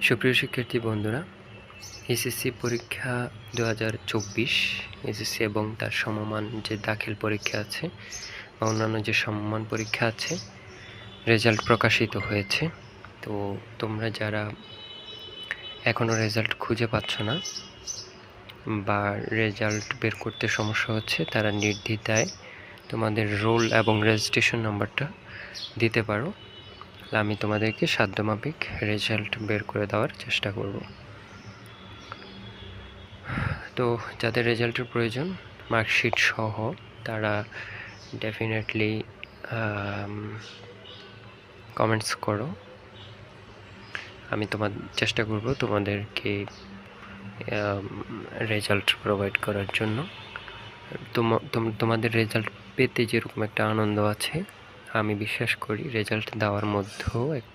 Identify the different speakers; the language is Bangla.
Speaker 1: সুপ্রিয় শিক্ষার্থী বন্ধুরা, এসএসসি পরীক্ষা 2024 এসএসসি এবং তার সমমান যে দাখিল পরীক্ষা আছে বা অন্যান্য যে সমমান পরীক্ষা আছে, রেজাল্ট প্রকাশিত হয়েছে। তো তোমরা যারা এখনও রেজাল্ট খুঁজে পাচ্ছ না বা রেজাল্ট বের করতে সমস্যা হচ্ছে, তারা নির্দ্বিধায় তোমাদের রোল এবং রেজিস্ট্রেশন নাম্বারটা দিতে পারো। আমি তোমাদেরকে সাধ্যমাফিক রেজাল্ট বের করে দেওয়ার চেষ্টা করব। তো যাদের রেজাল্টের প্রয়োজন মার্কশিট সহ, তারা ডেফিনেটলি কমেন্টস করো। আমি চেষ্টা করব তোমাদেরকে রেজাল্ট প্রোভাইড করার জন্য। তোমাদের রেজাল্ট পেতে যেরকম একটা আনন্দ আছে, আমি বিশ্বাস করি রেজাল্ট দেওয়ার মধ্যেও একটা